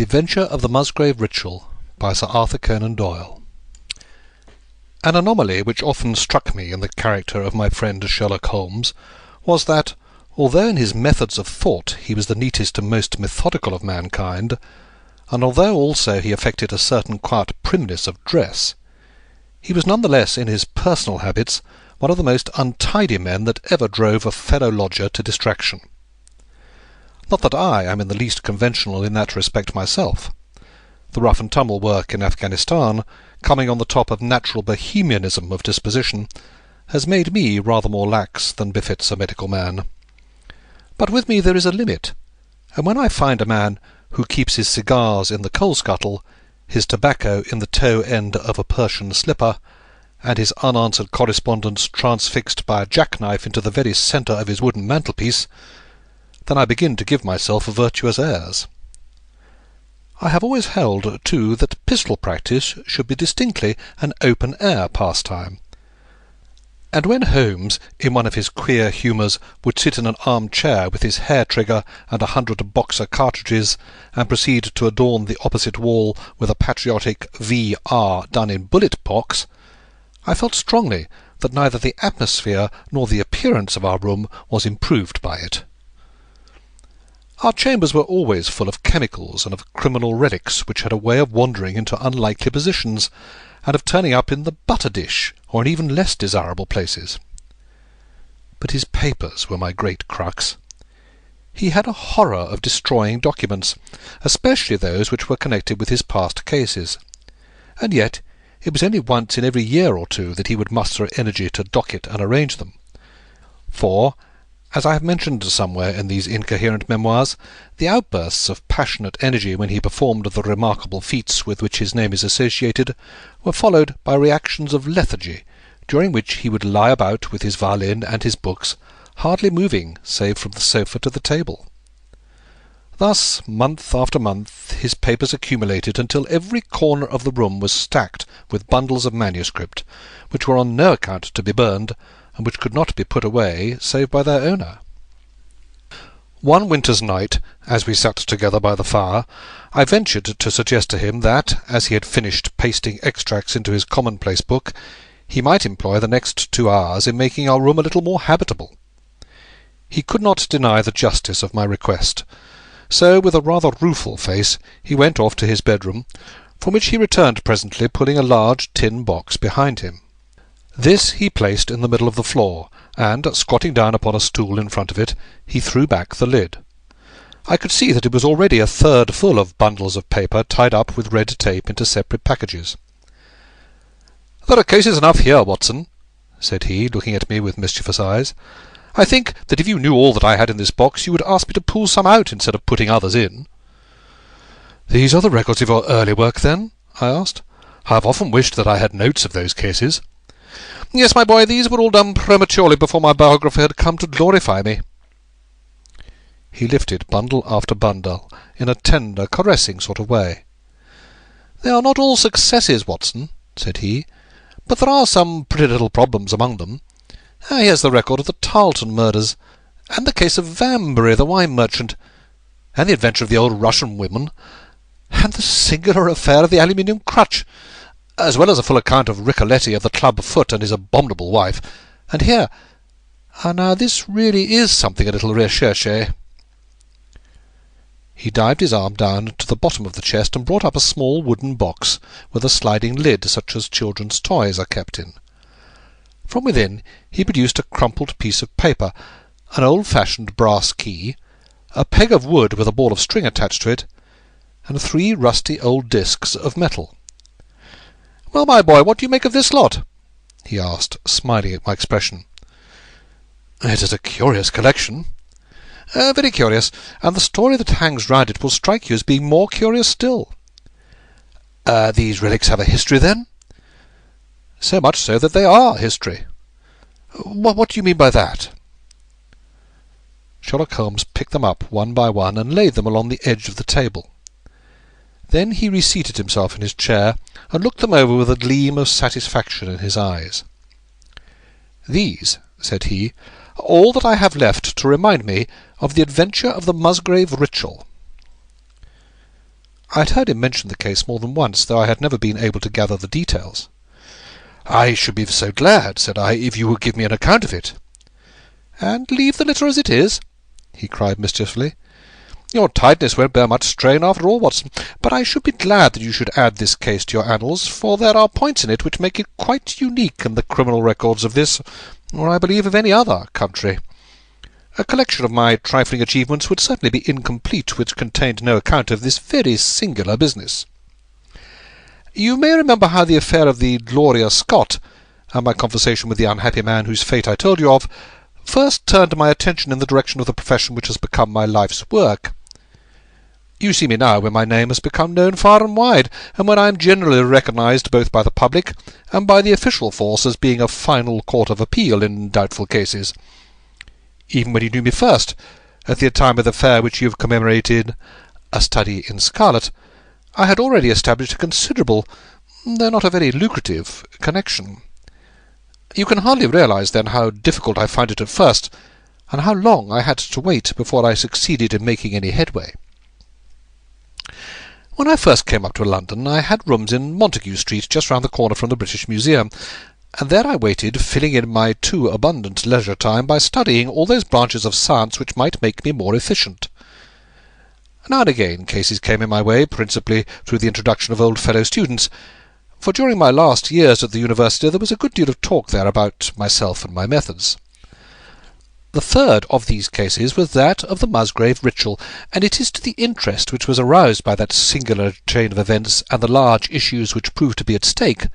The Adventure of the Musgrave Ritual by Sir Arthur Conan Doyle. An anomaly which often struck me in the character of my friend Sherlock Holmes was that, although in his methods of thought he was the neatest and most methodical of mankind, and although also he affected a certain quiet primness of dress, he was none the less in his personal habits one of the most untidy men that ever drove a fellow-lodger to distraction. Not that I am in the least conventional in that respect myself. The rough-and-tumble work in Afghanistan, coming on the top of natural bohemianism of disposition, has made me rather more lax than befits a medical man. But with me there is a limit, and when I find a man who keeps his cigars in the coal-scuttle, his tobacco in the toe-end of a Persian slipper, and his unanswered correspondence transfixed by a jackknife into the very centre of his wooden mantelpiece, then I begin to give myself virtuous airs. I have always held, too, that pistol practice should be distinctly an open-air pastime, and when Holmes, in one of his queer humours, would sit in an arm-chair with his hair-trigger and 100 Boxer cartridges, and proceed to adorn the opposite wall with a patriotic V.R. done in bullet-pox, I felt strongly that neither the atmosphere nor the appearance of our room was improved by it. Our chambers were always full of chemicals and of criminal relics which had a way of wandering into unlikely positions, and of turning up in the butter-dish or in even less desirable places. But his papers were my great crux. He had a horror of destroying documents, especially those which were connected with his past cases, and yet it was only once in every year or two that he would muster energy to docket and arrange them. For, as I have mentioned somewhere in these incoherent memoirs, the outbursts of passionate energy when he performed the remarkable feats with which his name is associated were followed by reactions of lethargy, during which he would lie about with his violin and his books, hardly moving save from the sofa to the table. Thus, month after month, his papers accumulated until every corner of the room was stacked with bundles of manuscript, which were on no account to be burned, and which could not be put away save by their owner. One winter's night, as we sat together by the fire, I ventured to suggest to him that, as he had finished pasting extracts into his commonplace book, he might employ the next 2 hours in making our room a little more habitable. He could not deny the justice of my request, so with a rather rueful face he went off to his bedroom, from which he returned presently pulling a large tin box behind him. This he placed in the middle of the floor, and, squatting down upon a stool in front of it, he threw back the lid. I could see that it was already a third full of bundles of paper tied up with red tape into separate packages. "There are cases enough here, Watson," said he, looking at me with mischievous eyes. "I think that if you knew all that I had in this box, you would ask me to pull some out instead of putting others in." "These are the records of your early work, then?" I asked. "I have often wished that I had notes of those cases." "Yes, my boy, these were all done prematurely before my biographer had come to glorify me." He lifted bundle after bundle in a tender, caressing sort of way. "They are not all successes, Watson," said he, "but there are some pretty little problems among them. Here's the record of the Tarleton murders, and the case of Vanbury, the wine merchant, and the adventure of the old Russian woman, and the singular affair of the aluminium crutch, as well as a full account of Ricoletti of the club foot and his abominable wife. And here, now this really is something a little recherché." He dived his arm down to the bottom of the chest and brought up a small wooden box with a sliding lid such as children's toys are kept in. From within he produced a crumpled piece of paper, an old-fashioned brass key, a peg of wood with a ball of string attached to it, and 3 rusty old discs of metal. "Well, my boy, what do you make of this lot?" he asked, smiling at my expression. "It is a curious collection." "Very curious, and the story that hangs round it will strike you as being more curious still." "These relics have a history, then?" "So much so that they are history." What do you mean by that?" Sherlock Holmes picked them up one by one and laid them along the edge of the table. Then he reseated himself in his chair and looked them over with a gleam of satisfaction in his eyes. "These," said he, "are all that I have left to remind me of the adventure of the Musgrave Ritual." I had heard him mention the case more than once, though I had never been able to gather the details. "I should be so glad," said I, "if you would give me an account of it." "And leave the letter as it is?" he cried mischievously. "Your tidiness won't bear much strain after all, Watson, but I should be glad that you should add this case to your annals, for there are points in it which make it quite unique in the criminal records of this, or I believe of any other, country. A collection of my trifling achievements would certainly be incomplete which contained no account of this very singular business. You may remember how the affair of the Gloria Scott, and my conversation with the unhappy man whose fate I told you of, first turned my attention in the direction of the profession which has become my life's work. You see me now when my name has become known far and wide, and when I am generally recognised both by the public and by the official force as being a final court of appeal in doubtful cases. Even when you knew me first, at the time of the fair which you have commemorated, A Study in Scarlet, I had already established a considerable, though not a very lucrative, connection. You can hardly realise, then, how difficult I found it at first, and how long I had to wait before I succeeded in making any headway. When I first came up to London, I had rooms in Montague Street, just round the corner from the British Museum, and there I waited, filling in my too abundant leisure time by studying all those branches of science which might make me more efficient. Now and again cases came in my way, principally through the introduction of old fellow-students, for during my last years at the university there was a good deal of talk there about myself and my methods. The third of these cases was that of the Musgrave ritual, and it is to the interest which was aroused by that singular chain of events and the large issues which proved to be at stake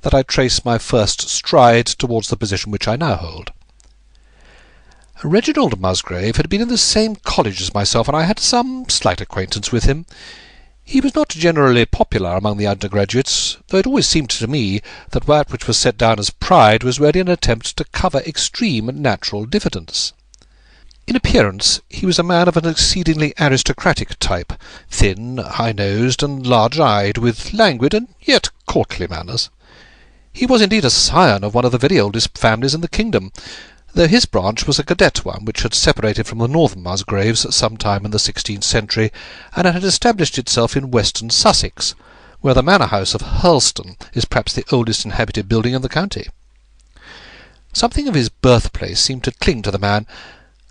that I trace my first stride towards the position which I now hold. Reginald Musgrave had been in the same college as myself, and I had some slight acquaintance with him. He was not generally popular among the undergraduates, though it always seemed to me that that which was set down as pride was really an attempt to cover extreme natural diffidence. In appearance he was a man of an exceedingly aristocratic type, thin, high-nosed, and large-eyed, with languid and yet courtly manners. He was indeed a scion of one of the very oldest families in the kingdom, though his branch was a cadet one which had separated from the northern Musgraves some time in the 16th century, and had established itself in western Sussex, where the manor house of Hurlstone is perhaps the oldest inhabited building in the county. Something of his birthplace seemed to cling to the man,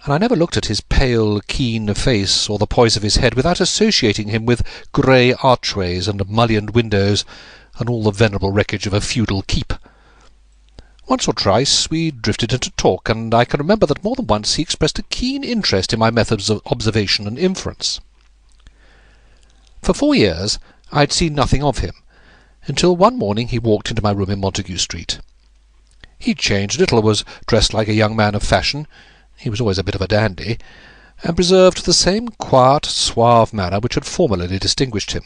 and I never looked at his pale, keen face or the poise of his head without associating him with grey archways and mullioned windows, and all the venerable wreckage of a feudal keep. Once or twice we drifted into talk, and I can remember that more than once he expressed a keen interest in my methods of observation and inference. For 4 years I had seen nothing of him, until one morning he walked into my room in Montague Street. He changed little, was dressed like a young man of fashion — he was always a bit of a dandy — and preserved the same quiet, suave manner which had formerly distinguished him.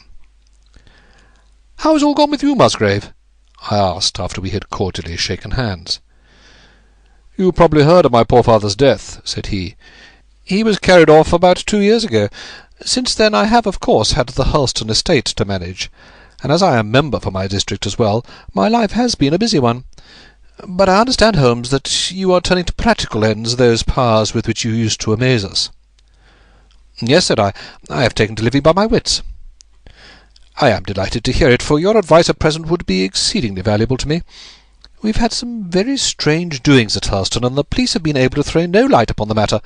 "How has all gone with you, Musgrave?" I asked, after we had cordially shaken hands. "You probably heard of my poor father's death," said he. "He was carried off about 2 years ago. Since then I have, of course, had the Hurlstone estate to manage, and as I am member for my district as well, my life has been a busy one. But I understand, Holmes, that you are turning to practical ends those powers with which you used to amaze us." "Yes," said I have taken to living by my wits." "I am delighted to hear it, for your advice at present would be exceedingly valuable to me. We've had some very strange doings at Hurlstone, and the police have been able to throw no light upon the matter.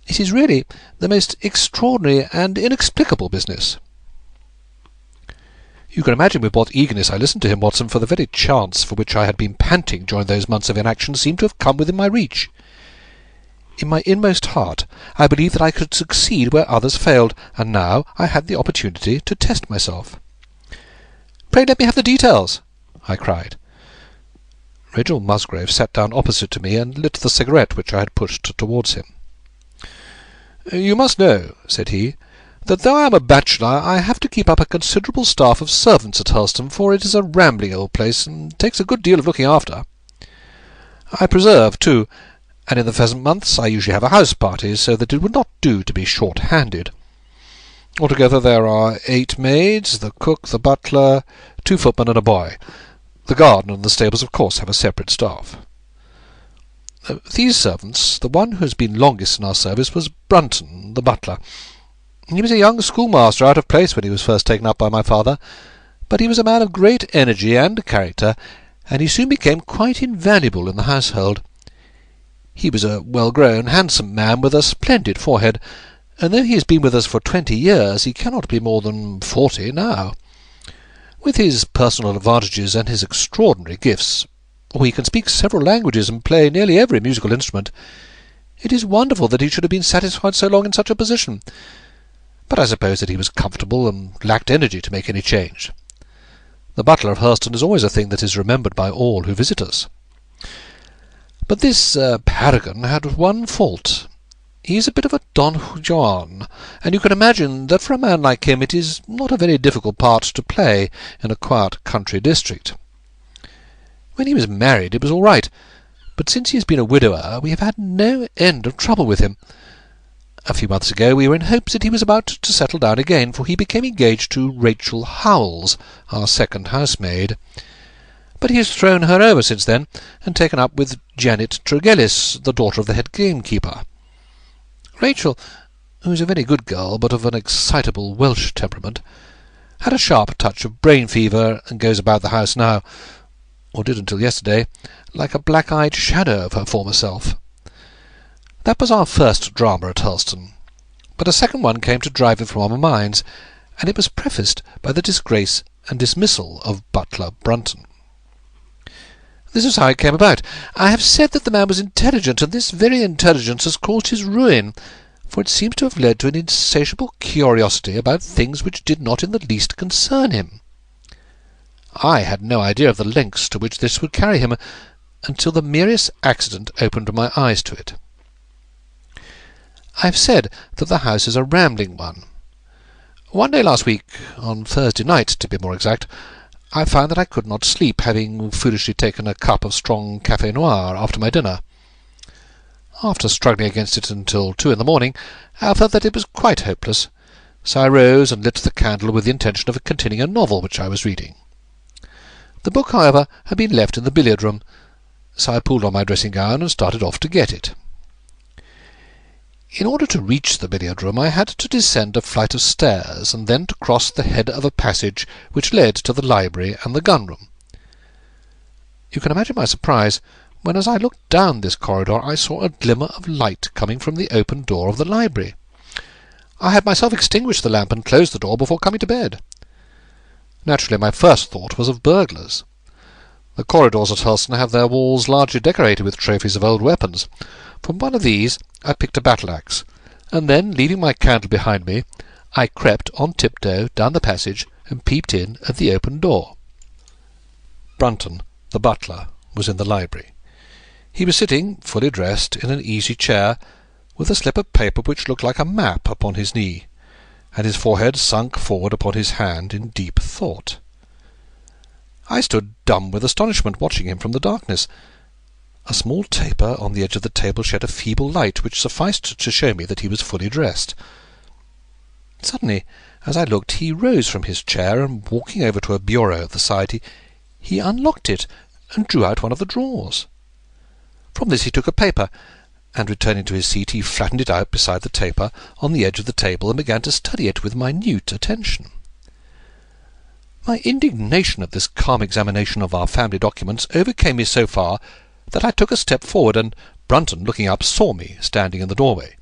It is really the most extraordinary and inexplicable business." You can imagine with what eagerness I listened to him, Watson, for the very chance for which I had been panting during those months of inaction seemed to have come within my reach. In my inmost heart I believed that I could succeed where others failed, and now I had the opportunity to test myself. "Pray let me have the details," I cried. Reginald Musgrave sat down opposite to me and lit the cigarette which I had pushed towards him. "You must know," said he, "that though I am a bachelor, I have to keep up a considerable staff of servants at Hurlstone, for it is a rambling old place, and takes a good deal of looking after. I preserve, too, and in the pheasant months I usually have a house party, so that it would not do to be short-handed. Altogether there are 8 maids, the cook, the butler, 2 footmen, and a boy. The garden and the stables, of course, have a separate staff. These servants, the one who has been longest in our service was Brunton, the butler. He was a young schoolmaster out of place when he was first taken up by my father, but he was a man of great energy and character, and he soon became quite invaluable in the household. He was a well-grown, handsome man with a splendid forehead, and though he has been with us for 20 years, he cannot be more than 40 now. With his personal advantages and his extraordinary gifts, he can speak several languages and play nearly every musical instrument. It is wonderful that he should have been satisfied so long in such a position, but I suppose that he was comfortable and lacked energy to make any change. The butler of Hurlstone is always a thing that is remembered by all who visit us. But this Paragon had one fault. He is a bit of a Don Juan, and you can imagine that for a man like him it is not a very difficult part to play in a quiet country district. When he was married it was all right, but since he has been a widower we have had no end of trouble with him. A few months ago we were in hopes that he was about to settle down again, for he became engaged to Rachel Howells, our second housemaid. But he has thrown her over since then, and taken up with Janet Tregellis, the daughter of the head gamekeeper. Rachel, who is a very good girl, but of an excitable Welsh temperament, had a sharp touch of brain fever, and goes about the house now, or did until yesterday, like a black-eyed shadow of her former self. That was our first drama at Hurlstone, but a second one came to drive it from our minds, and it was prefaced by the disgrace and dismissal of butler Brunton. This is how it came about. I have said that the man was intelligent, and this very intelligence has caused his ruin, for it seems to have led to an insatiable curiosity about things which did not in the least concern him. I had no idea of the lengths to which this would carry him, until the merest accident opened my eyes to it. I have said that the house is a rambling one. One day last week, on Thursday night to be more exact, I found that I could not sleep, having foolishly taken a cup of strong café noir after my dinner. After struggling against it until 2 in the morning, I felt that it was quite hopeless, so I rose and lit the candle with the intention of continuing a novel which I was reading. The book, however, had been left in the billiard-room, so I pulled on my dressing-gown and started off to get it. In order to reach the billiard-room I had to descend a flight of stairs, and then to cross the head of a passage which led to the library and the gun-room. You can imagine my surprise when, as I looked down this corridor, I saw a glimmer of light coming from the open door of the library. I had myself extinguished the lamp and closed the door before coming to bed. Naturally, my first thought was of burglars. The corridors at Hurlstone have their walls largely decorated with trophies of old weapons. From one of these I picked a battle-axe, and then, leaving my candle behind me, I crept on tiptoe down the passage and peeped in at the open door. Brunton, the butler, was in the library. He was sitting, fully dressed, in an easy chair, with a slip of paper which looked like a map upon his knee, and his forehead sunk forward upon his hand in deep thought. I stood dumb with astonishment, watching him from the darkness. A small taper on the edge of the table shed a feeble light, which sufficed to show me that he was fully dressed. Suddenly, as I looked, he rose from his chair, and walking over to a bureau at the side, he unlocked it and drew out one of the drawers. From this he took a paper, and returning to his seat he flattened it out beside the taper on the edge of the table and began to study it with minute attention. My indignation at this calm examination of our family documents overcame me so far that I took a step forward, and Brunton, looking up, saw me standing in the doorway.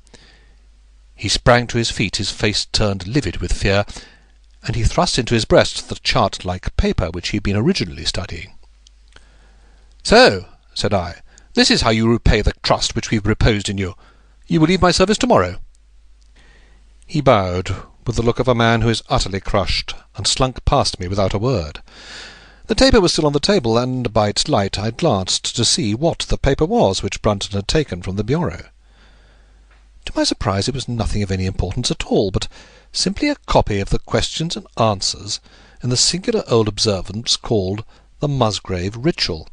He sprang to his feet, his face turned livid with fear, and he thrust into his breast the chart-like paper which he had been originally studying. "So," said I, "this is how you repay the trust which we have reposed in you. You will leave my service to-morrow." He bowed, with the look of a man who is utterly crushed, and slunk past me without a word. The taper was still on the table, and by its light I glanced to see what the paper was which Brunton had taken from the bureau. To my surprise it was nothing of any importance at all, but simply a copy of the questions and answers in the singular old observance called the Musgrave ritual.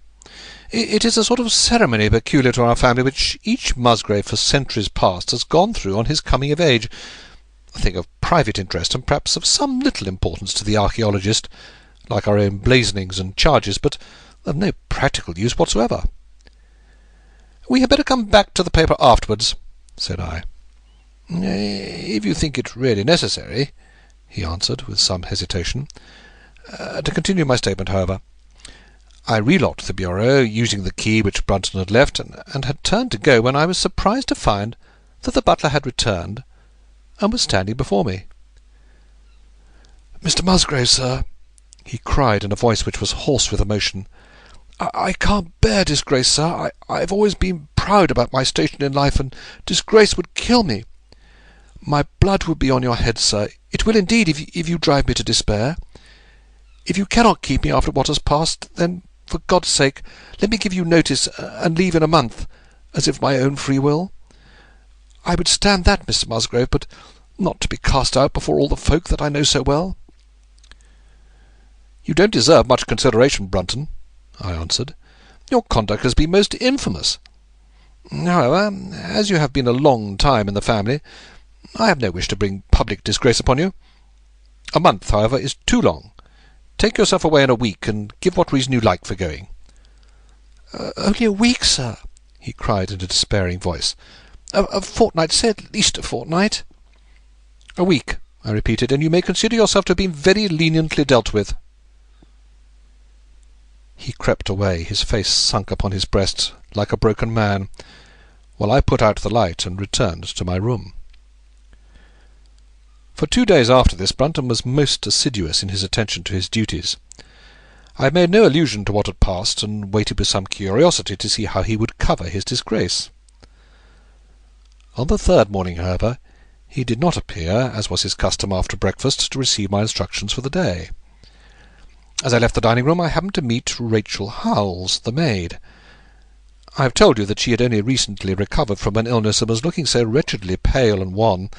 It is a sort of ceremony peculiar to our family, which each Musgrave for centuries past has gone through on his coming of age, a thing of private interest and perhaps of some little importance to the archaeologist, like our own blazonings and charges, but of no practical use whatsoever. "We had better come back to the paper afterwards," said I. "If you think it really necessary," he answered, with some hesitation. To continue my statement, however, I relocked the bureau, using the key which Brunton had left, and had turned to go when I was surprised to find that the butler had returned and was standing before me. "Mr. Musgrave, sir," he cried in a voice which was hoarse with emotion, I can't bear disgrace, sir. I've always been proud about my station in life, and disgrace would kill me. My blood would be on your head, sir. It will indeed, if you drive me to despair. If you cannot keep me after what has passed, then, for God's sake, let me give you notice, and leave in a month, as of my own free will. I would stand that, Mr. Musgrave, but not to be cast out before all the folk that I know so well." "You don't deserve much consideration, Brunton," I answered. "Your conduct has been most infamous. However, as you have been a long time in the family, I have no wish to bring public disgrace upon you. A month, however, is too long. Take yourself away in a week, and give what reason you like for going." "Only a week, sir," he cried in a despairing voice. A fortnight, say at least a fortnight." "A week," I repeated, "and you may consider yourself to have been very leniently dealt with." He crept away, his face sunk upon his breast like a broken man, while I put out the light and returned to my room. For 2 days after this, Brunton was most assiduous in his attention to his duties. I made no allusion to what had passed, and waited with some curiosity to see how he would cover his disgrace. On the third morning, however, he did not appear, as was his custom after breakfast, to receive my instructions for the day. As I left the dining-room, I happened to meet Rachel Howells, the maid. I have told you that she had only recently recovered from an illness, and was looking so wretchedly pale and wan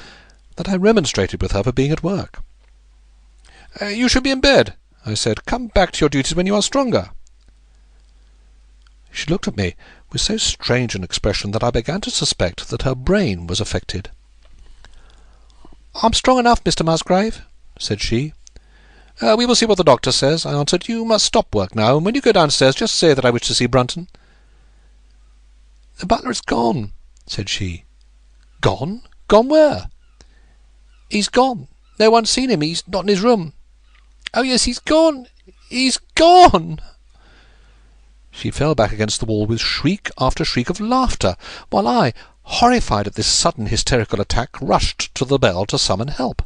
that I remonstrated with her for being at work. "You should be in bed," I said. "Come back to your duties when you are stronger." She looked at me with so strange an expression that I began to suspect that her brain was affected. "I'm strong enough, Mr. Musgrave," said she. "We will see what the doctor says," I answered. "You must stop work now, and when you go downstairs just say that I wish to see Brunton." "The butler is gone," said she. "Gone? Gone where?" "He's gone. No one's seen him. He's not in his room." "Oh, yes, he's gone. He's gone." She fell back against the wall with shriek after shriek of laughter, while I, horrified at this sudden hysterical attack, rushed to the bell to summon help.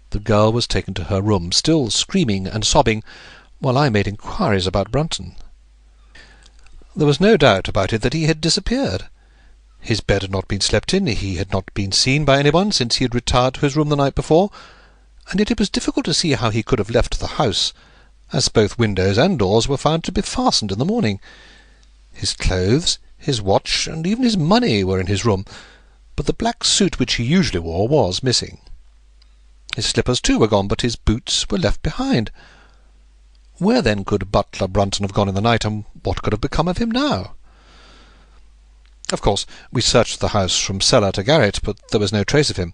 The girl was taken to her room, still screaming and sobbing, while I made inquiries about Brunton. There was no doubt about it that he had disappeared. His bed had not been slept in, he had not been seen by anyone since he had retired to his room the night before, and yet it was difficult to see how he could have left the house, as both windows and doors were found to be fastened in the morning. His clothes, his watch, and even his money were in his room, but the black suit which he usually wore was missing. His slippers, too, were gone, but his boots were left behind. Where, then, could butler Brunton have gone in the night, and what could have become of him now? Of course, we searched the house from cellar to garret, but there was no trace of him.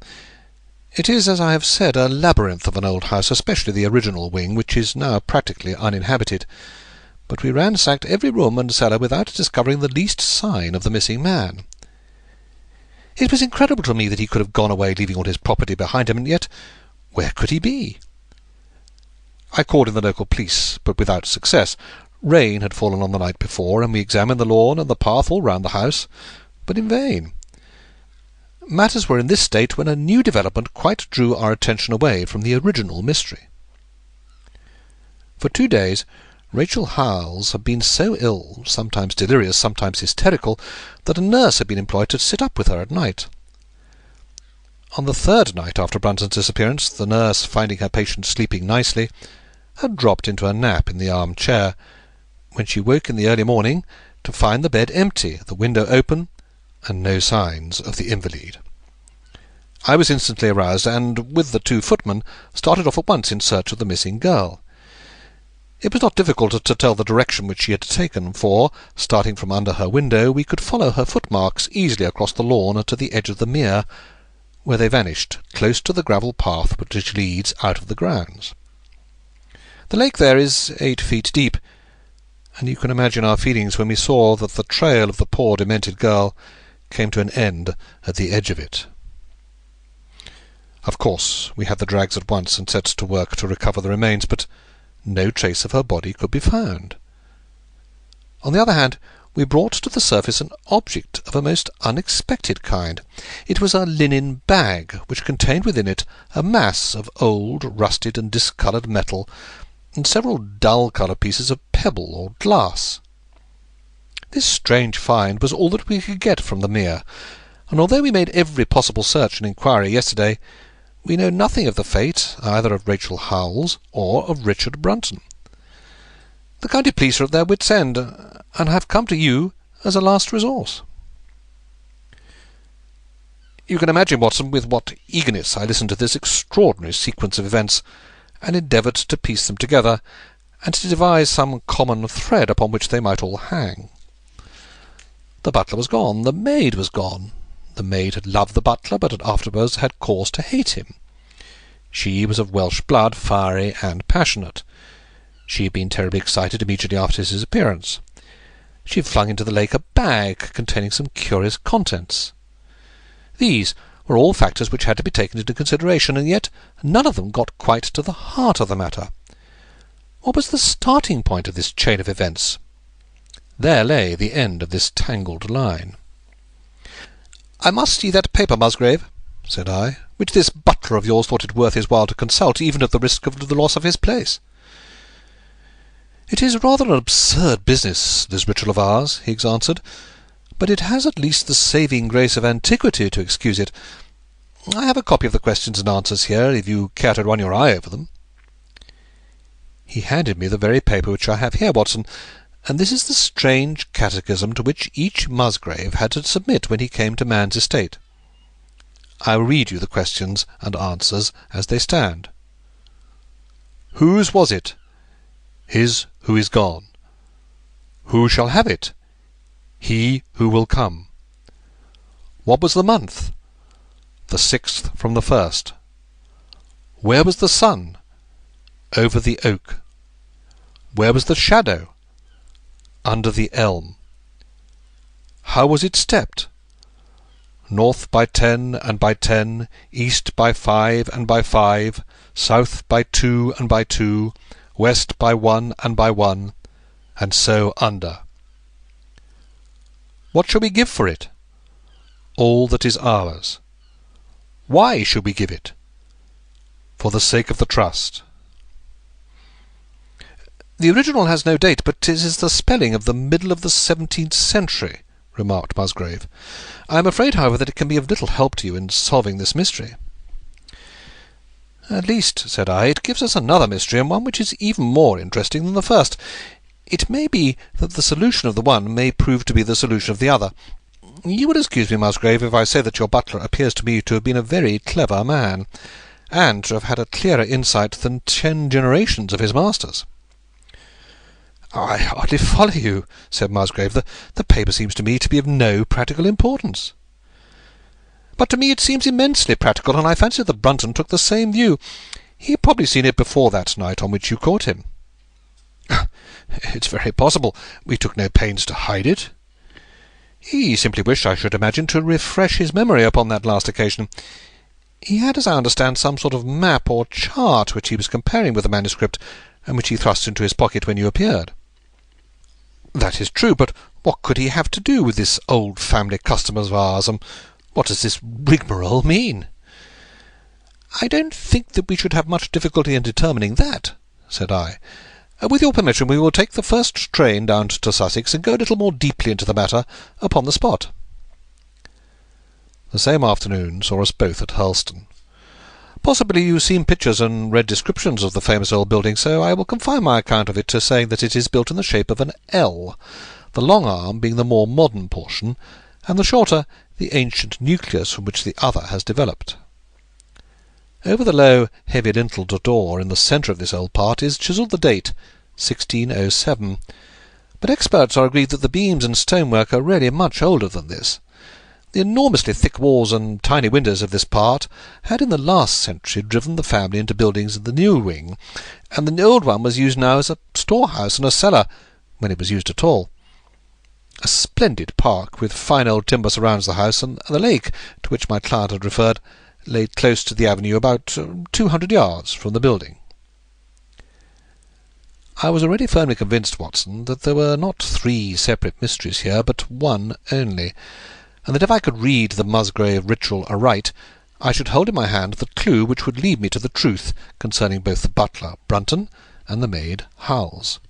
It is, as I have said, a labyrinth of an old house, especially the original wing, which is now practically uninhabited. But we ransacked every room and cellar without discovering the least sign of the missing man. It was incredible to me that he could have gone away leaving all his property behind him, and yet where could he be? I called in the local police, but without success. Rain had fallen on the night before, and we examined the lawn and the path all round the house, but in vain. Matters were in this state when a new development quite drew our attention away from the original mystery. For 2 days Rachel Howells had been so ill, sometimes delirious, sometimes hysterical, that a nurse had been employed to sit up with her at night. On the third night after Brunton's disappearance, the nurse, finding her patient sleeping nicely, had dropped into a nap in the arm-chair, when she woke in the early morning to find the bed empty, the window open, and no signs of the invalid. I was instantly aroused, and, with the 2 footmen, started off at once in search of the missing girl. It was not difficult to tell the direction which she had taken, for, starting from under her window, we could follow her footmarks easily across the lawn to the edge of the mere, where they vanished, close to the gravel path which leads out of the grounds. The lake there is 8 feet deep, and you can imagine our feelings when we saw that the trail of the poor demented girl came to an end at the edge of it. Of course, we had the drags at once and set to work to recover the remains, but no trace of her body could be found. On the other hand, we brought to the surface an object of a most unexpected kind. It was a linen bag, which contained within it a mass of old, rusted and discoloured metal, and several dull-coloured pieces of pebble or glass. This strange find was all that we could get from the Mere, and although we made every possible search and inquiry yesterday, we know nothing of the fate either of Rachel Howells or of Richard Brunton. The county police are at their wits' end, and have come to you as a last resource. You can imagine, Watson, with what eagerness I listened to this extraordinary sequence of events, and endeavoured to piece them together, and to devise some common thread upon which they might all hang. The butler was gone. The maid was gone. The maid had loved the butler, but had afterwards had cause to hate him. She was of Welsh blood, fiery and passionate. She had been terribly excited immediately after his appearance. She had flung into the lake a bag containing some curious contents. These were all factors which had to be taken into consideration, and yet none of them got quite to the heart of the matter. What was the starting point of this chain of events? There lay the end of this tangled line. "I must see that paper, Musgrave," said I, "which this butler of yours thought it worth his while to consult, even at the risk of the loss of his place." "It is rather an absurd business, this ritual of ours," Higgs answered, "but it has at least the saving grace of antiquity to excuse it. I have a copy of the questions and answers here, if you care to run your eye over them." He handed me the very paper which I have here, Watson, and this is the strange catechism to which each Musgrave had to submit when he came to man's estate. I will read you the questions and answers as they stand. Whose was it? His who is gone. Who shall have it? He who will come. What was the month? The 6th from the 1st. Where was the sun? Over the oak. Where was the shadow? Under the elm. How was it stepped? North by 10 and by 10, east by 5 and by 5, south by 2 and by 2, west by 1 and by 1, and so under. What shall we give for it? All that is ours. Why should we give it? For the sake of the trust. The original has no date, but it is the spelling of the middle of the 17th century, remarked Musgrave. I am afraid, however, that it can be of little help to you in solving this mystery. At least, said I, it gives us another mystery, and one which is even more interesting than the first. It may be that the solution of the one may prove to be the solution of the other. You will excuse me, Musgrave, if I say that your butler appears to me to have been a very clever man, and to have had a clearer insight than 10 generations of his masters. I hardly follow you, said Musgrave. The paper seems to me to be of no practical importance. But to me it seems immensely practical, and I fancy that Brunton took the same view. He had probably seen it before that night on which you caught him. It's very possible. We took no pains to hide it. He simply wished, I should imagine, to refresh his memory upon that last occasion. He had, as I understand, some sort of map or chart which he was comparing with the manuscript, and which he thrust into his pocket when you appeared. That is true, but what could he have to do with this old family custom of ours, and what does this rigmarole mean? I don't think that we should have much difficulty in determining that, said I. With your permission, we will take the first train down to Sussex, and go a little more deeply into the matter upon the spot. The same afternoon saw us both at Hurlstone. Possibly you have seen pictures and read descriptions of the famous old building, so I will confine my account of it to saying that it is built in the shape of an L, the long arm being the more modern portion, and the shorter the ancient nucleus from which the other has developed. Over the low, heavy lintelled door in the centre of this old part is chiselled the date, 1607, but experts are agreed that the beams and stonework are really much older than this. The enormously thick walls and tiny windows of this part had in the last century driven the family into buildings in the new wing, and the old one was used now as a storehouse and a cellar, when it was used at all. A splendid park with fine old timber surrounds the house, and the lake, to which my client had referred, lay close to the avenue about 200 yards from the building. I was already firmly convinced, Watson, that there were not 3 separate mysteries here, but one only, and that if I could read the Musgrave ritual aright, I should hold in my hand the clue which would lead me to the truth concerning both the butler, Brunton, and the maid, Howells.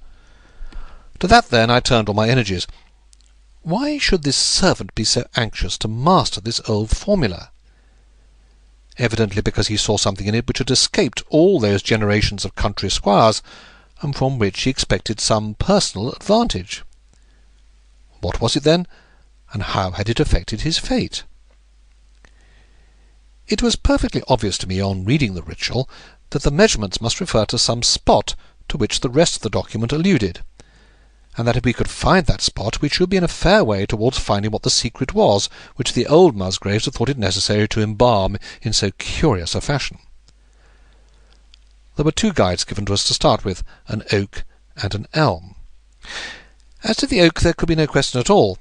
To that, then, I turned all my energies. Why should this servant be so anxious to master this old formula? Evidently because he saw something in it which had escaped all those generations of country squires, and from which he expected some personal advantage. What was it, then, and how had it affected his fate? It was perfectly obvious to me on reading the ritual that the measurements must refer to some spot to which the rest of the document alluded, and that if we could find that spot we should be in a fair way towards finding what the secret was which the old Musgraves had thought it necessary to embalm in so curious a fashion. There were 2 guides given to us to start with, an oak and an elm. As to the oak there could be no question at all.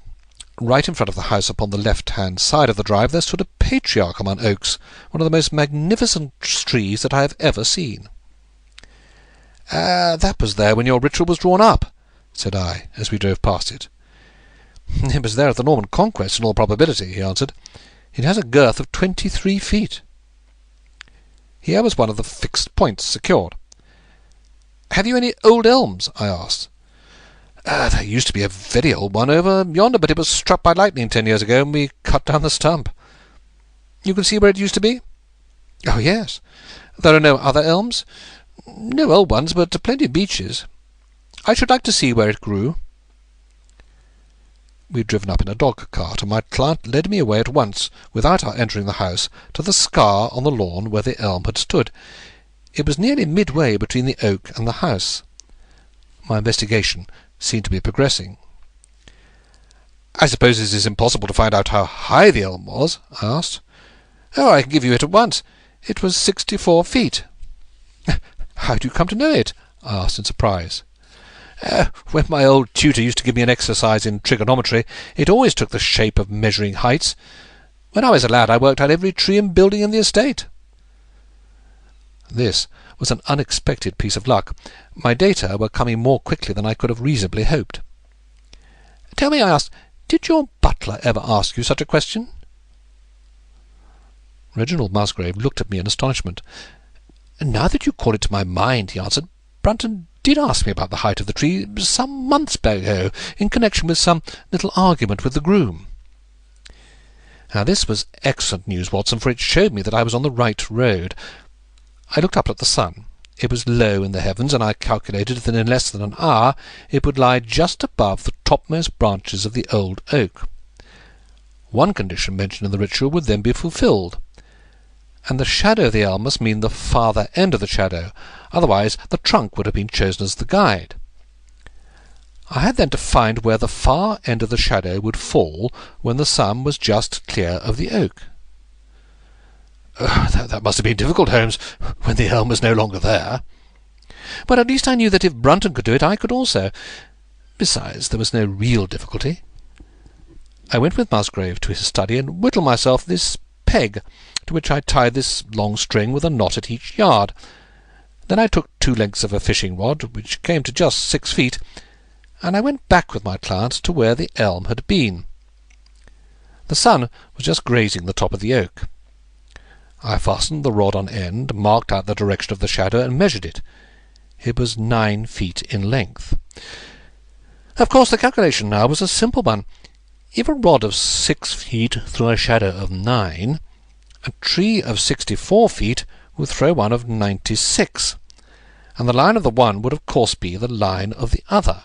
Right in front of the house upon the left-hand side of the drive there stood a patriarch among oaks, one of the most magnificent trees that I have ever seen. "That was there when your ritual was drawn up," said I, as we drove past it. "It was there at the Norman Conquest, in all probability," he answered. "It has a girth of 23 feet. Here was one of the fixed points secured. "Have you any old elms?" I asked. "There used to be a very old one over yonder, but it was struck by lightning 10 years ago, and we cut down the stump." "You can see where it used to be?" "Oh, yes." "There are no other elms?" "No old ones, but plenty of beeches." "I should like to see where it grew." We had driven up in a dog-cart, and my client led me away at once, without our entering the house, to the scar on the lawn where the elm had stood. It was nearly midway between the oak and the house. My investigation seemed to be progressing. "I suppose it is impossible to find out how high the elm was?" I asked. "Oh, I can give you it at once. It was 64 feet. "How do you come to know it?" I asked in surprise. When my old tutor used to give me an exercise in trigonometry, it always took the shape of measuring heights. When I was a lad I worked out every tree and building in the estate." This was an unexpected piece of luck. My data were coming more quickly than I could have reasonably hoped. "Tell me," I asked, "did your butler ever ask you such a question?" Reginald Musgrave looked at me in astonishment. "Now that you call it to my mind," he answered, "Brunton did ask me about the height of the tree some months ago, in connection with some little argument with the groom." Now this was excellent news, Watson, for it showed me that I was on the right road. I looked up at the sun. It was low in the heavens, and I calculated that in less than an hour it would lie just above the topmost branches of the old oak. One condition mentioned in the ritual would then be fulfilled, and the shadow of the elm must mean the farther end of the shadow, otherwise the trunk would have been chosen as the guide. I had then to find where the far end of the shadow would fall when the sun was just clear of the oak. That must have been difficult, Holmes, when the elm was no longer there. But at least I knew that if Brunton could do it, I could also. Besides, there was no real difficulty. I went with Musgrave to his study and whittled myself this peg, to which I tied this long string with a knot at each yard. Then I took 2 lengths of a fishing rod, which came to just 6 feet, and I went back with my client to where the elm had been. The sun was just grazing the top of the oak. I fastened the rod on end, marked out the direction of the shadow, and measured it. It was 9 feet in length. Of course, the calculation now was a simple one. If a rod of 6 feet threw a shadow of 9, a tree of 64 feet would throw one of 96, and the line of the one would of course be the line of the other.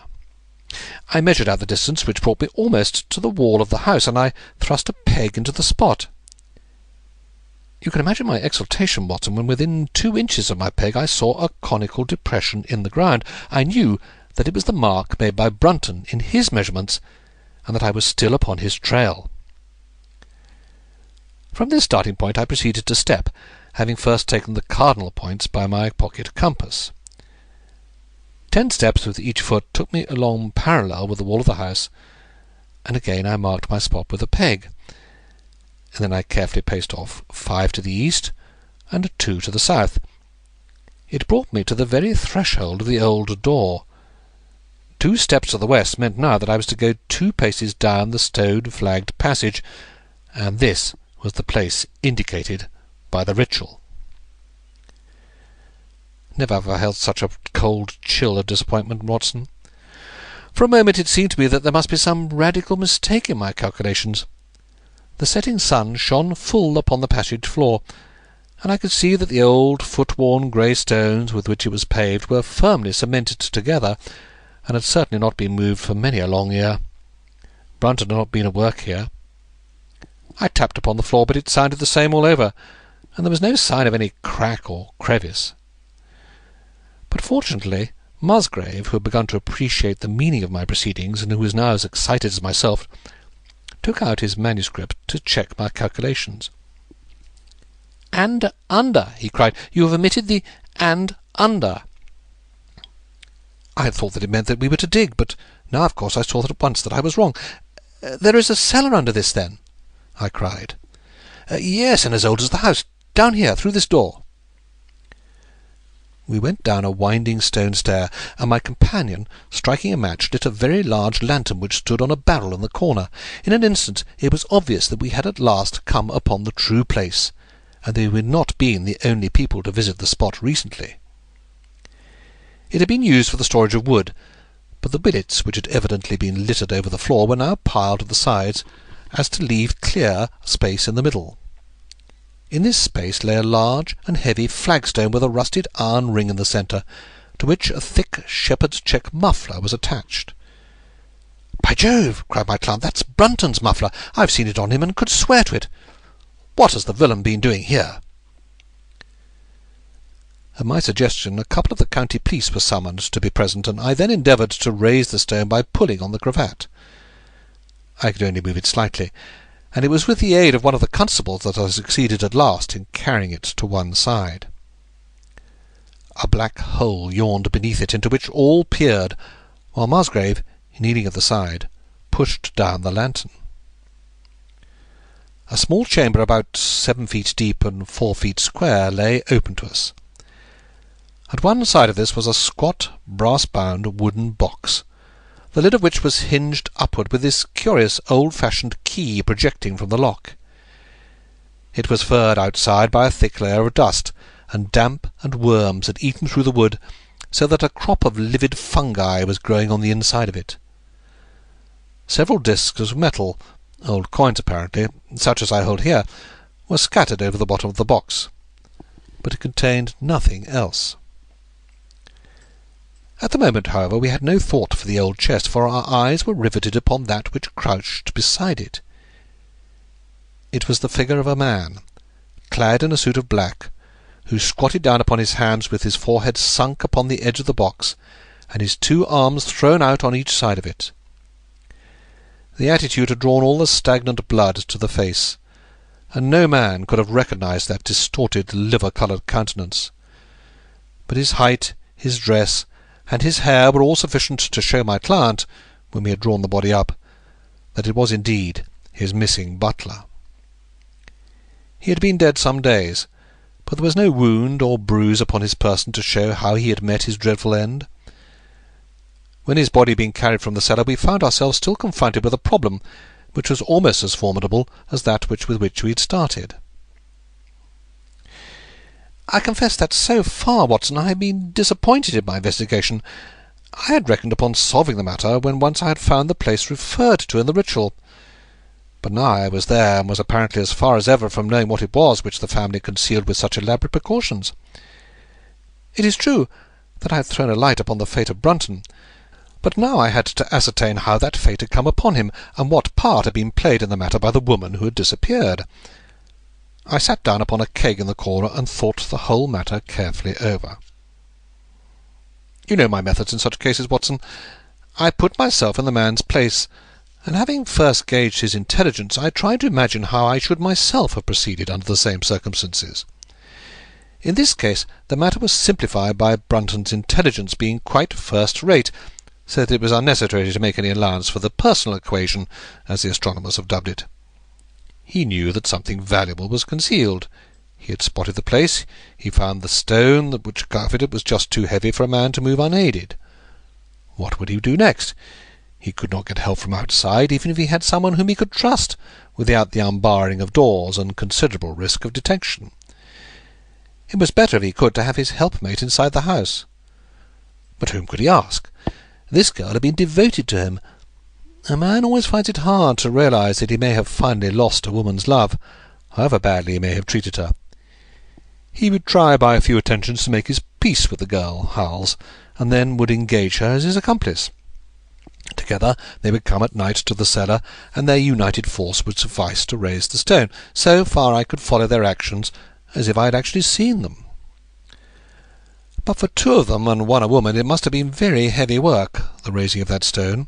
I measured out the distance, which brought me almost to the wall of the house, and I thrust a peg into the spot. You can imagine my exultation, Watson, when within 2 inches of my peg I saw a conical depression in the ground. I knew that it was the mark made by Brunton in his measurements, and that I was still upon his trail. From this starting point I proceeded to step, having first taken the cardinal points by my pocket compass. 10 steps with each foot took me along parallel with the wall of the house, and again I marked my spot with a peg, and then I carefully paced off 5 to the east and 2 to the south. It brought me to the very threshold of the old door. 2 steps to the west meant now that I was to go 2 paces down the stone-flagged passage, and this was the place indicated by the ritual. Never have I felt such a cold chill of disappointment, Watson. For a moment it seemed to me that there must be some radical mistake in my calculations. The setting sun shone full upon the passage floor, and I could see that the old foot-worn grey stones with which it was paved were firmly cemented together, and had certainly not been moved for many a long year. Brunton had not been at work here. I tapped upon the floor, but it sounded the same all over, and there was no sign of any crack or crevice. But fortunately Musgrave, who had begun to appreciate the meaning of my proceedings, and who was now as excited as myself, took out his manuscript to check my calculations. "And under," he cried. "You have omitted the and under." I had thought that it meant that we were to dig, but now, of course, I saw at once that I was wrong. "There is a cellar under this, then?" I cried. "Yes, and as old as the house. Down here, through this door." We went down a winding stone stair, and my companion, striking a match, lit a very large lantern which stood on a barrel in the corner. In an instant it was obvious that we had at last come upon the true place, and that we had not been the only people to visit the spot recently. It had been used for the storage of wood, but the billets, which had evidently been littered over the floor, were now piled at the sides, as to leave clear space in the middle. In this space lay a large and heavy flagstone with a rusted iron ring in the centre, to which a thick shepherd's check muffler was attached. "By Jove!" cried my client, "that's Brunton's muffler. I've seen it on him, and could swear to it. What has the villain been doing here?" At my suggestion, a couple of the county police were summoned to be present, and I then endeavoured to raise the stone by pulling on the cravat. I could only move it slightly, and it was with the aid of one of the constables that I succeeded at last in carrying it to one side. A black hole yawned beneath it, into which all peered, while Musgrave, kneeling at the side, pushed down the lantern. A small chamber about 7 feet deep and 4 feet square lay open to us. At one side of this was a squat, brass-bound wooden box, the lid of which was hinged upward with this curious old-fashioned key projecting from the lock. It was furred outside by a thick layer of dust, and damp and worms had eaten through the wood, so that a crop of livid fungi was growing on the inside of it. Several discs of metal, old coins apparently, such as I hold here, were scattered over the bottom of the box, but it contained nothing else. At the moment, however, we had no thought for the old chest, for our eyes were riveted upon that which crouched beside it. It was the figure of a man, clad in a suit of black, who squatted down upon his hams with his forehead sunk upon the edge of the box, and his 2 arms thrown out on each side of it. The attitude had drawn all the stagnant blood to the face, and no man could have recognized that distorted, liver-coloured countenance. But his height, his dress, and his hair were all sufficient to show my client, when we had drawn the body up, that it was indeed his missing butler. He had been dead some days, but there was no wound or bruise upon his person to show how he had met his dreadful end. When his body had been carried from the cellar, we found ourselves still confronted with a problem which was almost as formidable as that with which we had started. I confess that so far, Watson, I have been disappointed in my investigation. I had reckoned upon solving the matter when once I had found the place referred to in the ritual. But now I was there, and was apparently as far as ever from knowing what it was which the family concealed with such elaborate precautions. It is true that I had thrown a light upon the fate of Brunton, but now I had to ascertain how that fate had come upon him, and what part had been played in the matter by the woman who had disappeared. I sat down upon a keg in the corner and thought the whole matter carefully over. You know my methods in such cases, Watson. I put myself in the man's place, and having first gauged his intelligence, I tried to imagine how I should myself have proceeded under the same circumstances. In this case the matter was simplified by Brunton's intelligence being quite first-rate, so that it was unnecessary to make any allowance for the personal equation, as the astronomers have dubbed it. He knew that something valuable was concealed. He had spotted the place. He found the stone which covered it was just too heavy for a man to move unaided. What would he do next? He could not get help from outside, even if he had someone whom he could trust, without the unbarring of doors and considerable risk of detection. It was better, if he could, to have his helpmate inside the house. But whom could he ask? This girl had been devoted to him. A man always finds it hard to realize that he may have finally lost a woman's love, however badly he may have treated her. He would try by a few attentions to make his peace with the girl, Howells, and then would engage her as his accomplice. Together they would come at night to the cellar, and their united force would suffice to raise the stone. So far I could follow their actions as if I had actually seen them. But for two of them, and one a woman, it must have been very heavy work, the raising of that stone.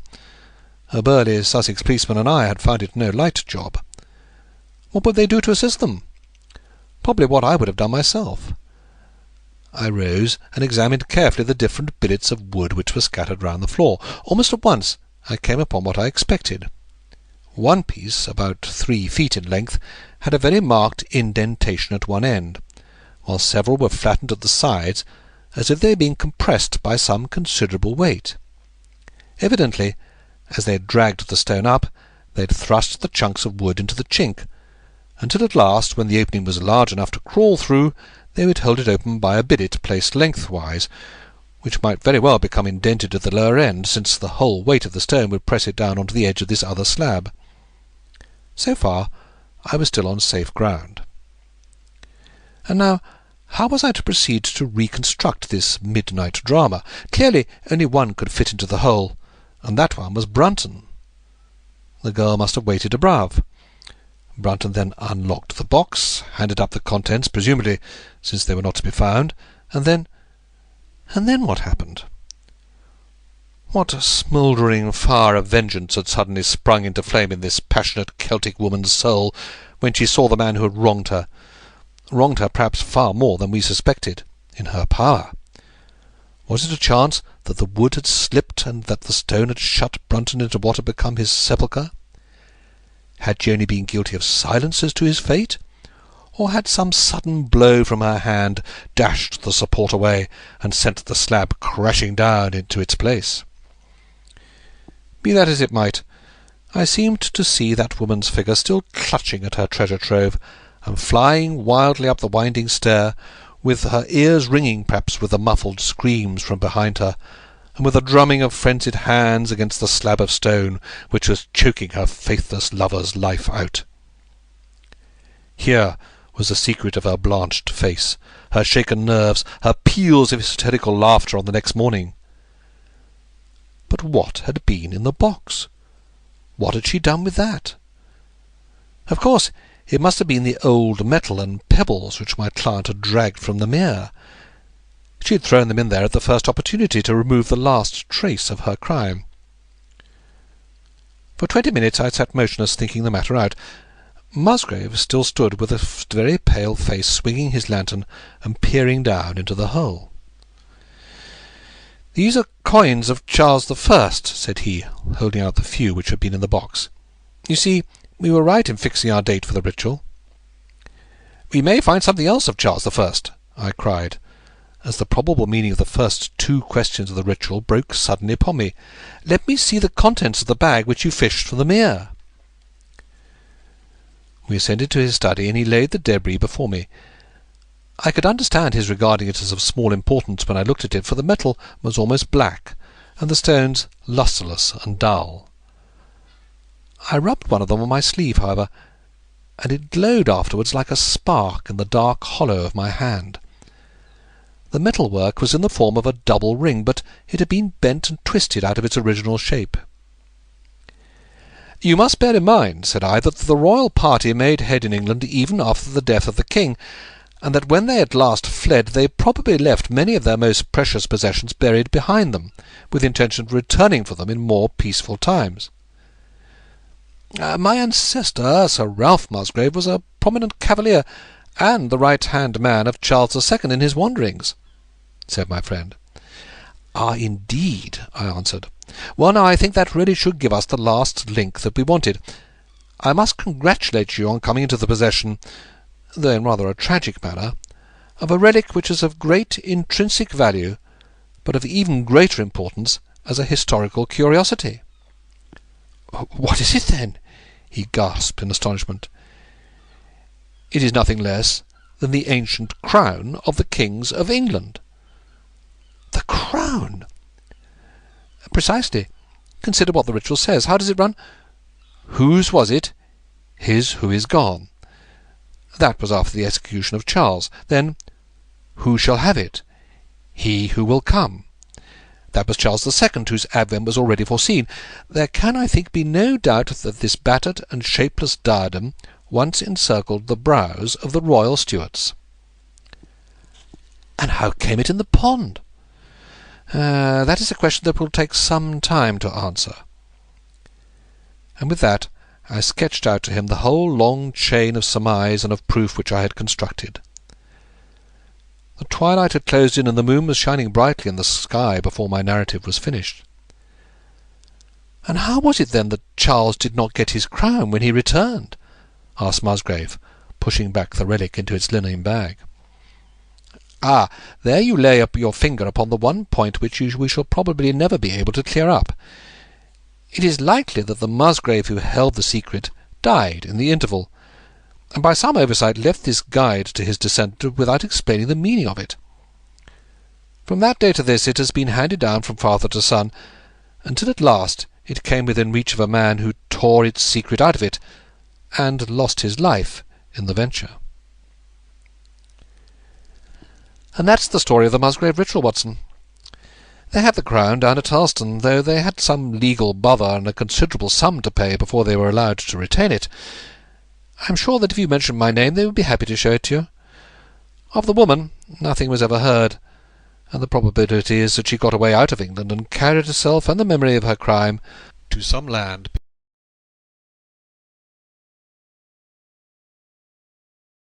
A burly Sussex policeman and I had found it no light job. What would they do to assist them? Probably what I would have done myself. I rose and examined carefully the different billets of wood which were scattered round the floor. Almost at once I came upon what I expected. One piece, about 3 feet in length, had a very marked indentation at one end, while several were flattened at the sides, as if they had been compressed by some considerable weight. Evidently, as they had dragged the stone up, they had thrust the chunks of wood into the chink, until at last, when the opening was large enough to crawl through, they would hold it open by a billet placed lengthwise, which might very well become indented at the lower end, since the whole weight of the stone would press it down onto the edge of this other slab. So far I was still on safe ground. And now, how was I to proceed to reconstruct this midnight drama? Clearly only one could fit into the hole, and that one was Brunton. The girl must have waited above. Brunton then unlocked the box, handed up the contents, presumably since they were not to be found, and then what happened? What smouldering fire of vengeance had suddenly sprung into flame in this passionate Celtic woman's soul when she saw the man who had wronged her perhaps far more than we suspected, in her power? Was it a chance that the wood had slipped and that the stone had shut Brunton into what had become his sepulchre? Had she only been guilty of silence as to his fate, or had some sudden blow from her hand dashed the support away and sent the slab crashing down into its place? Be that as it might, I seemed to see that woman's figure still clutching at her treasure trove, and flying wildly up the winding stair, with her ears ringing perhaps with the muffled screams from behind her, and with a drumming of frenzied hands against the slab of stone which was choking her faithless lover's life out. Here was the secret of her blanched face, her shaken nerves, her peals of hysterical laughter on the next morning. But what had been in the box? What had she done with that? Of course, it must have been the old metal and pebbles which my client had dragged from the mere. She had thrown them in there at the first opportunity to remove the last trace of her crime. For 20 minutes I sat motionless, thinking the matter out. Musgrave still stood with a very pale face, swinging his lantern and peering down into the hole. "These are coins of Charles I," said he, holding out the few which had been in the box. "You see, we were right in fixing our date for the ritual." "We may find something else of Charles I," I cried, as the probable meaning of the first 2 questions of the ritual broke suddenly upon me. "Let me see the contents of the bag which you fished from the mere." We ascended to his study, and he laid the debris before me. I could understand his regarding it as of small importance when I looked at it, for the metal was almost black, and the stones lustreless and dull. I rubbed one of them on my sleeve, however, and it glowed afterwards like a spark in the dark hollow of my hand. The metalwork was in the form of a double ring, but it had been bent and twisted out of its original shape. "You must bear in mind," said I, "that the royal party made head in England even after the death of the king, and that when they at last fled they probably left many of their most precious possessions buried behind them, with the intention of returning for them in more peaceful times. My ancestor, Sir Ralph Musgrave, was a prominent cavalier, and the right-hand man of Charles II in his wanderings," said my friend. "Ah, indeed," I answered. "Well, now, I think that really should give us the last link that we wanted. I must congratulate you on coming into the possession, though in rather a tragic manner, of a relic which is of great intrinsic value, but of even greater importance as a historical curiosity." "What is it, then?" he gasped in astonishment. "It is nothing less than the ancient crown of the kings of England." "The crown?" "Precisely. Consider what the ritual says. How does it run? 'Whose was it? His who is gone.' That was after the execution of Charles. Then, 'Who shall have it? He who will come.' That was Charles II, whose advent was already foreseen. There can, I think, be no doubt that this battered and shapeless diadem once encircled the brows of the royal Stuarts." "And how came it in the pond?" "That is a question that will take some time to answer." And with that I sketched out to him the whole long chain of surmise and of proof which I had constructed. The twilight had closed in, and the moon was shining brightly in the sky before my narrative was finished. "And how was it, then, that Charles did not get his crown when he returned?" asked Musgrave, pushing back the relic into its linen bag. "Ah, there you lay up your finger upon the one point which we shall probably never be able to clear up. It is likely that the Musgrave who held the secret died in the interval, and by some oversight left this guide to his descendant without explaining the meaning of it. From that day to this it has been handed down from father to son, until at last it came within reach of a man who tore its secret out of it, and lost his life in the venture. And that's the story of the Musgrave ritual, Watson. They had the crown down at Hurlstone, though they had some legal bother and a considerable sum to pay before they were allowed to retain it. I'm sure that if you mentioned my name they would be happy to show it to you. Of the woman nothing was ever heard, and the probability is that she got away out of England and carried herself and the memory of her crime to some land